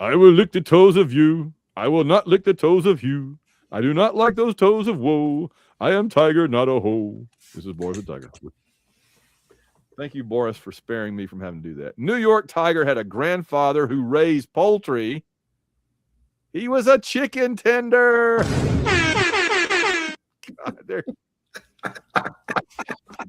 S1: will lick the toes of you. I will not lick the toes of you. I do not like those toes of woe. I am Tiger, not a hoe. This is Boris the Tiger. Thank you, Boris, for sparing me from having to do that. New York Tiger had a grandfather who raised poultry. He was a chicken tender. God,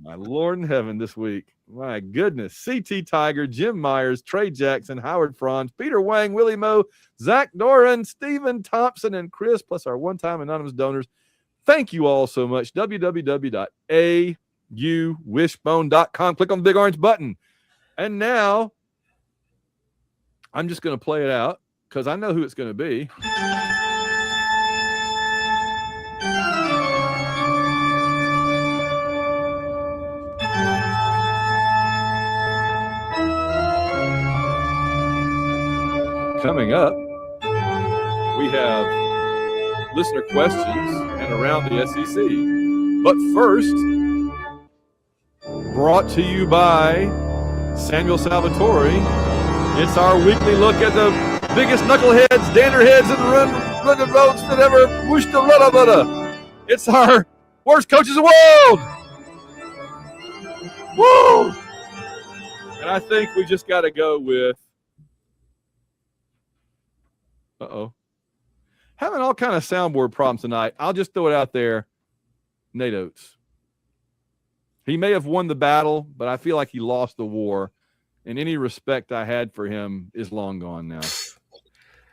S1: my Lord in heaven this week. My goodness. CT Tiger, Jim Myers, Trey Jackson, Howard Franz, Peter Wang, Willie Moe, Zach Doran, Stephen Thompson, and Chris, plus our one-time anonymous donors. Thank you all so much. www.auwishbone.com. Click on the big orange button. And now I'm just going to play it out because I know who it's going to be. Coming up, we have listener questions and around the SEC. But first, brought to you by Samuel Salvatore, it's our weekly look at the biggest knuckleheads, danderheads, and run roads that ever whooshed the rudda. It's our worst coaches in the world. Woo! And I think we just got to go with having all kind of soundboard problems tonight. I'll just throw it out there. Nate Oates. He may have won the battle, but I feel like he lost the war. And any respect I had for him is long gone now.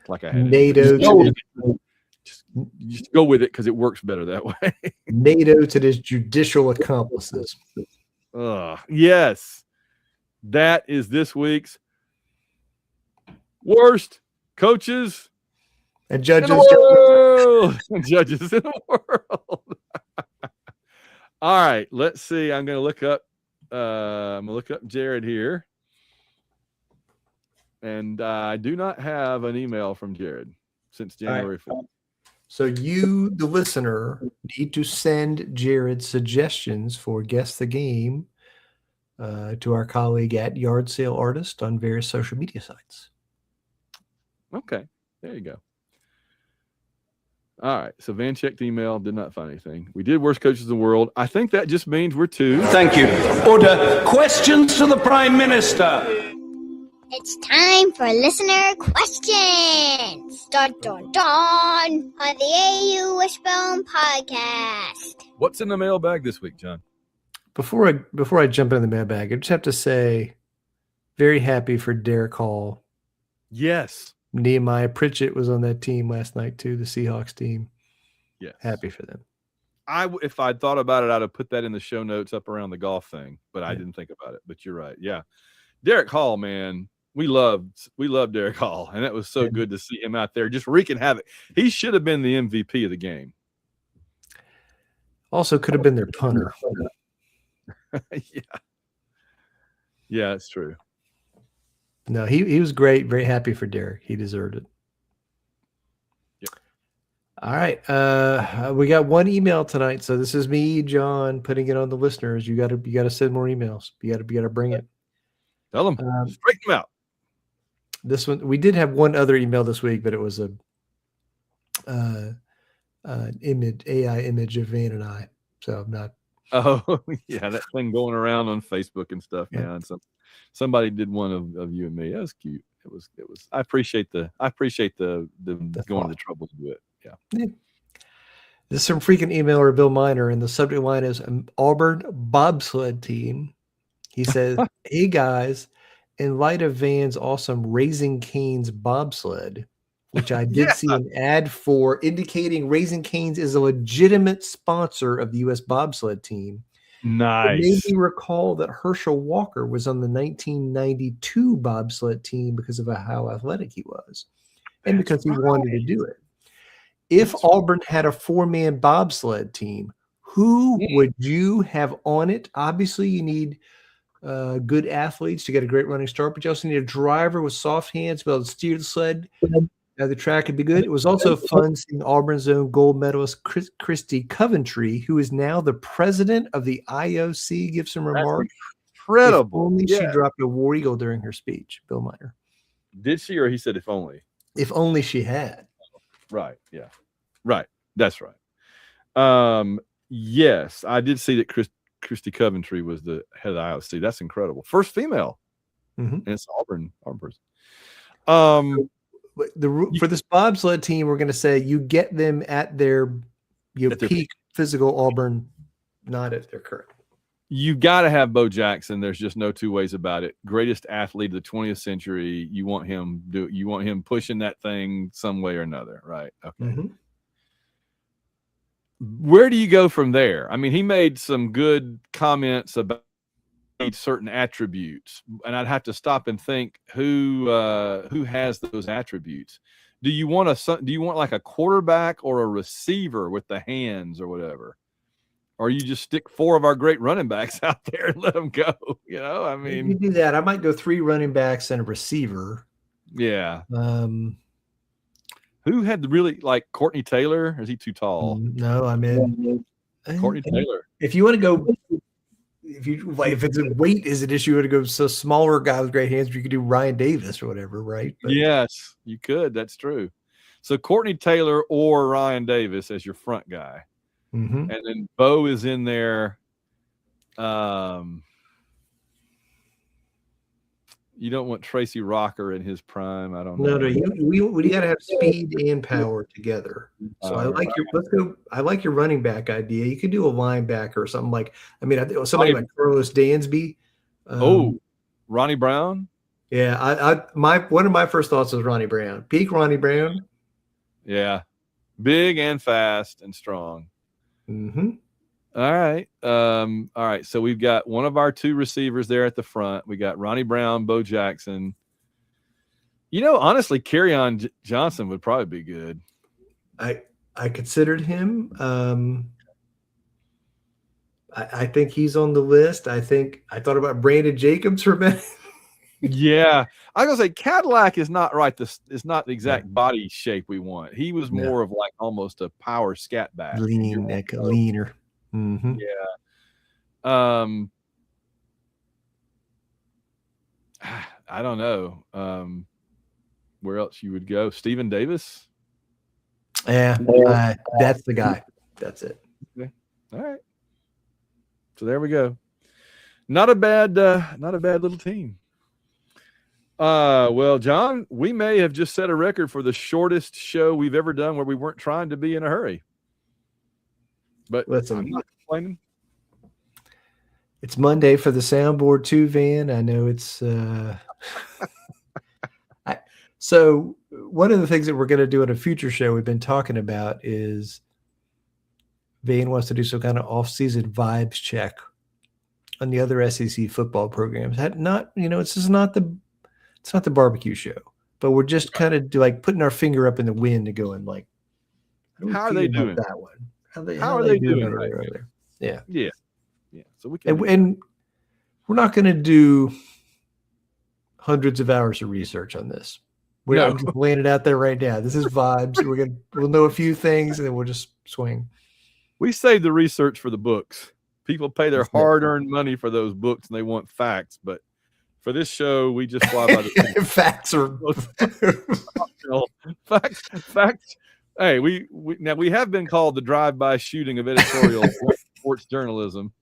S1: Like I had.
S2: Nate Oates.
S1: Just go with it because it works better that way.
S2: Nate Oates and his judicial accomplices.
S1: Yes. That is this week's worst coaches
S2: and judges
S1: in the world. Judges in the world. All right, let's see. I'm gonna look up Jared here. And I do not have an email from Jared since January 4th.
S2: So you, the listener, need to send Jared suggestions for Guess the Game to our colleague at Yard Sale Artist on various social media sites.
S1: Okay, there you go. All right, so Van checked email, did not find anything. We did worst coaches in the world. I think that just means we're two.
S12: Thank you. Order. Questions to the Prime Minister.
S13: It's time for listener questions. Dun, dun, dun, on the AU Wishbone podcast.
S1: What's in the mailbag this week, John?
S2: before I jump into the mailbag, I just have to say, very happy for Derek Hall.
S1: Yes.
S2: Nehemiah Pritchett was on that team last night too, the Seahawks team.
S1: Yes.
S2: Happy for them.
S1: If I'd thought about it, I'd have put that in the show notes up around the golf thing, but I didn't think about it. But you're right. Yeah. Derek Hall, man, we love Derek Hall, and it was so good to see him out there just wreaking havoc. He should have been the MVP of the game.
S2: Also could have been their punter.
S1: Yeah, it's true.
S2: No, he was great. Very happy for Derek. He deserved it.
S1: Yep.
S2: All right. We got one email tonight. So this is me, John, putting it on the listeners. You gotta send more emails. You gotta bring it.
S1: Tell them. Straighten them out.
S2: This one, we did have one other email this week, but it was a AI image of Van and I. So I'm not.
S1: Oh yeah, that thing going around on Facebook and stuff.
S2: Yeah.
S1: Man, somebody did one of you and me. That was cute. It was. I appreciate the going to the trouble to do it. Yeah.
S2: This is from freaking emailer Bill Miner, and the subject line is Auburn bobsled team. He says, "Hey guys, in light of Van's awesome Raising Cane's bobsled, which I did see an ad for, indicating Raising Cane's is a legitimate sponsor of the U.S. bobsled team.
S1: Nice.
S2: It made me recall that Herschel Walker was on the 1992 bobsled team because of how athletic he was, and because he wanted to do it. If Auburn had a 4-man bobsled team, who would you have on it? Obviously, you need good athletes to get a great running start, but you also need a driver with soft hands to be able to steer the sled. The track could be good. It was also fun seeing Auburn's own gold medalist Christy Coventry, who is now the president of the IOC, give some remarks.
S1: Incredible.
S2: If only she dropped a war eagle during her speech, Bill Miner.
S1: Did she, or he said if only?
S2: If only she had.
S1: Right. Yeah. Right. That's right. Yes, I did see that Christy Coventry was the head of the IOC. That's incredible. First female. And it's Auburn person.
S2: For this bobsled team, we're going to say you get them at their peak physical Auburn, not at their current.
S1: You got to have Bo Jackson. There's just no two ways about it. Greatest athlete of the 20th century. You want him pushing that thing some way or another, right? Okay. Where do you go from there? I mean, he made some good comments about certain attributes, and I'd have to stop and think who has those attributes. Do you want like a quarterback or a receiver with the hands or whatever? Or you just stick 4 of our great running backs out there and let them go? I mean,
S2: if you do that, I might go 3 running backs and a receiver.
S1: Yeah. Who had really, like, Courtney Taylor? Or is he too tall?
S2: No, I mean
S1: Courtney Taylor.
S2: If you want to go, if it's a weight is an issue, you want to go so smaller guy with great hands, you could do Ryan Davis or whatever, right? But,
S1: yes, you could. That's true. So Courtney Taylor or Ryan Davis as your front guy. And then Bo is in there. You don't want Tracy Rocker in his prime. I don't know.
S2: No, we got to have speed and power together. So I like your running back idea. You could do a linebacker or something like. I mean, somebody like Carlos Dansby.
S1: Ronnie Brown.
S2: Yeah, one of my first thoughts was Ronnie Brown. Peak Ronnie Brown.
S1: Yeah, big and fast and strong. All right. So we've got one of our 2 receivers there at the front. We got Ronnie Brown, Bo Jackson. Honestly, Kerryon Johnson would probably be good.
S2: I considered him. I think he's on the list. I thought about Brandon Jacobs for a minute.
S1: Yeah. I was gonna say Cadillac is not right. This is not the exact body shape we want. He was more of like almost a power scat back.
S2: Leaner.
S1: Yeah. I don't know. Where else you would go? Stephen Davis?
S2: Yeah, that's the guy. That's it.
S1: Okay. All right. So there we go. Not a bad little team. Well, John, we may have just set a record for the shortest show we've ever done where we weren't trying to be in a hurry. But
S2: listen,
S1: I'm not complaining.
S2: It's Monday for the soundboard too, Van. I know it's so one of the things that we're going to do in a future show we've been talking about is Van wants to do some kind of off-season vibes check on the other SEC football programs. It's not the barbecue show, but we're just kind of like putting our finger up in the wind and going like,
S1: how are they doing
S2: that one?
S1: How are they doing right
S2: there? Yeah.
S1: Yeah. So we can
S2: and we're not going to do hundreds of hours of research on this. I'm just laying it out there right now. This is vibes. We'll know a few things and then we'll just swing.
S1: We save the research for the books. People pay their hard-earned money for those books and they want facts, but for this show, we just fly by the
S2: facts are
S1: facts. Hey, we have been called the drive-by shooting of editorial sports journalism.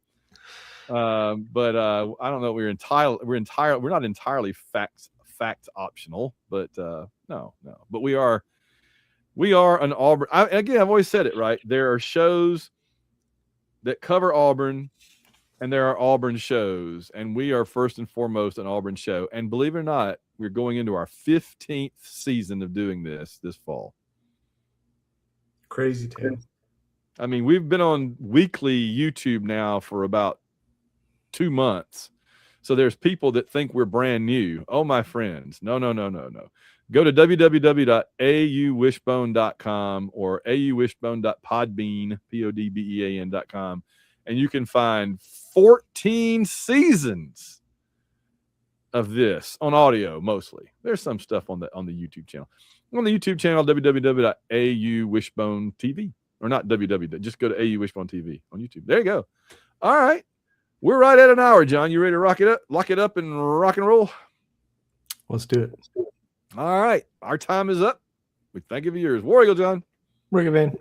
S1: But I don't know. We're not entirely fact optional, but no. But we are an Auburn. I've always said it right. There are shows that cover Auburn, and there are Auburn shows, and we are first and foremost an Auburn show. And believe it or not, we're going into our 15th season of doing this fall.
S2: Crazy town.
S1: I mean, we've been on weekly YouTube now for about 2 months. So there's people that think we're brand new. Oh, my friends. No. Go to www.auwishbone.com or auwishbone.podbean.com, and you can find 14 seasons of this on audio mostly. There's some stuff on the YouTube channel. On the YouTube channel, www.auwishbone.tv. Or not www, just go to auwishbone TV on YouTube. There you go. All right. We're right at an hour, John. You ready to lock it up and rock and roll?
S2: Let's do it.
S1: All right. Our time is up. We thank you for yours. War Eagle, John.
S2: Bring it in.